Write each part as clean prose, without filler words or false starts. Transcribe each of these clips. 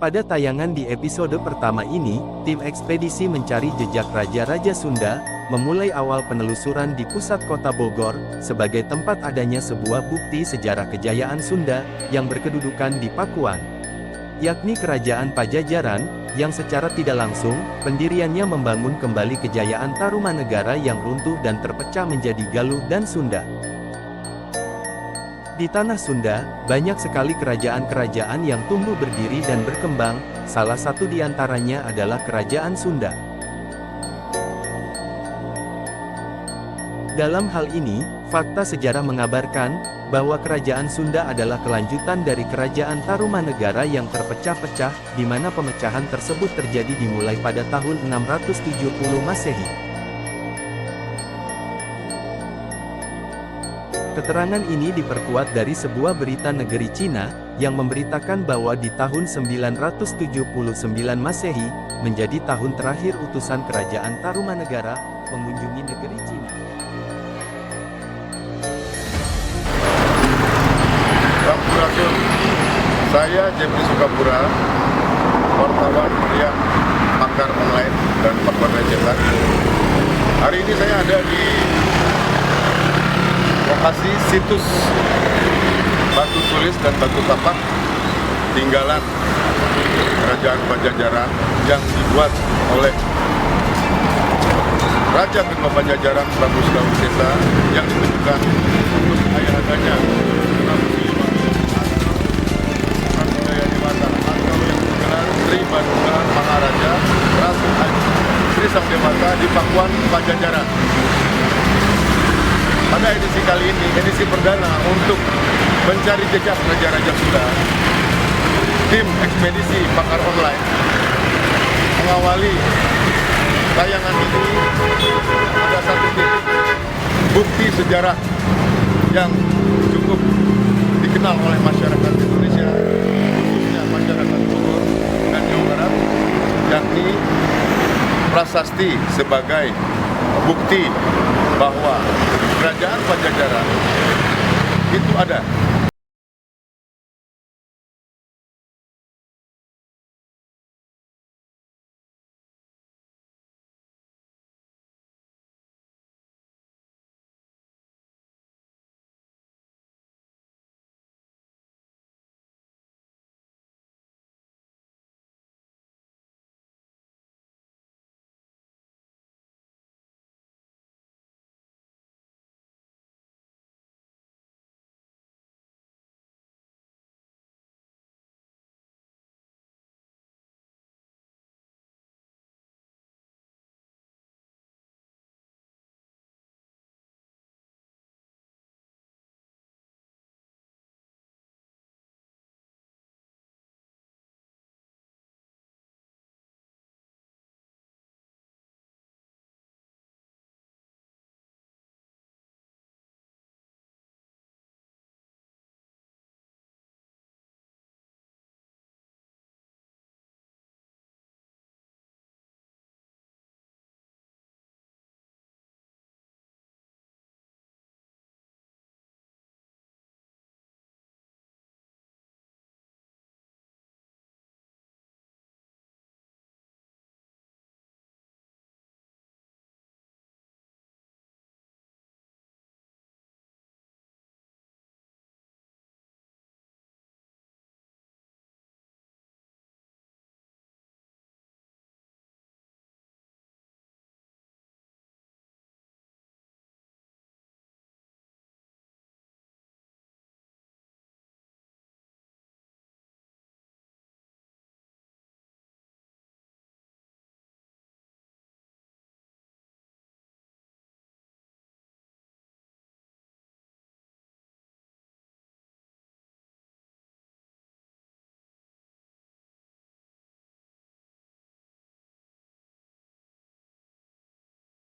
Pada tayangan di episode pertama ini, tim ekspedisi mencari jejak Raja-Raja Sunda, memulai awal penelusuran di pusat kota Bogor, sebagai tempat adanya sebuah bukti sejarah kejayaan Sunda, yang berkedudukan di Pakuan, yakni Kerajaan Pajajaran, yang secara tidak langsung, pendiriannya membangun kembali kejayaan Tarumanegara yang runtuh dan terpecah menjadi Galuh dan Sunda. Di tanah Sunda, banyak sekali kerajaan-kerajaan yang tumbuh berdiri dan berkembang, salah satu di antaranya adalah Kerajaan Sunda. Dalam hal ini, fakta sejarah mengabarkan, bahwa Kerajaan Sunda adalah kelanjutan dari Kerajaan Tarumanegara yang terpecah-pecah, di mana pemecahan tersebut terjadi dimulai pada tahun 670 Masehi. Keterangan ini diperkuat dari sebuah berita negeri Cina, yang memberitakan bahwa di tahun 979 Masehi, menjadi tahun terakhir utusan Kerajaan Tarumanegara, mengunjungi negeri Cina. Sampurasun, saya Jeffrey Sukapura, wartawan yang pakar online dan pakar cetak. Hari ini saya ada di lokasi situs batu tulis dan batu tapak tinggalan Kerajaan Pajajaran yang dibuat oleh Raja kedua Pajajaran Prabu Surawisesa, yang ditujukan untuk ayahandanya Prabu Siliwangi Prabu Jaya Dewata, atau yang digelar Sri Baduga Maharaja Ratu Aji Sri Sang Dewata di Pakuan Pajajaran. Pada edisi kali ini, edisi perdana untuk mencari jejak Raja-Raja Sunda, tim ekspedisi pakar online mengawali tayangan ini. Ada satu titik bukti sejarah yang cukup dikenal oleh masyarakat Indonesia, khususnya masyarakat Bogor dan Jawa Barat, yakni prasasti sebagai bukti bahwa Kerajaan Pajajaran itu ada.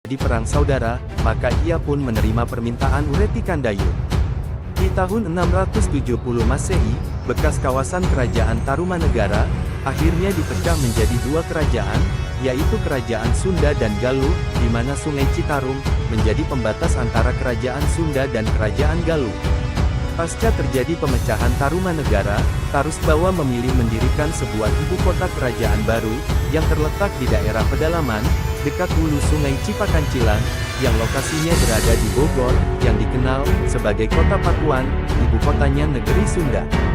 Di perang saudara, maka ia pun menerima permintaan Ureti Kandayun. Di tahun 670 Masehi, bekas kawasan Kerajaan Tarumanegara, akhirnya dipecah menjadi dua kerajaan, yaitu Kerajaan Sunda dan Galuh, di mana Sungai Citarum menjadi pembatas antara Kerajaan Sunda dan Kerajaan Galuh. Pasca terjadi pemecahan Tarumanegara, Tarusbawa memilih mendirikan sebuah ibu kota kerajaan baru, yang terletak di daerah pedalaman, dekat hulu sungai Cipakancilan, yang lokasinya berada di Bogor, yang dikenal sebagai Kota Pakuan, ibu kotanya negeri Sunda.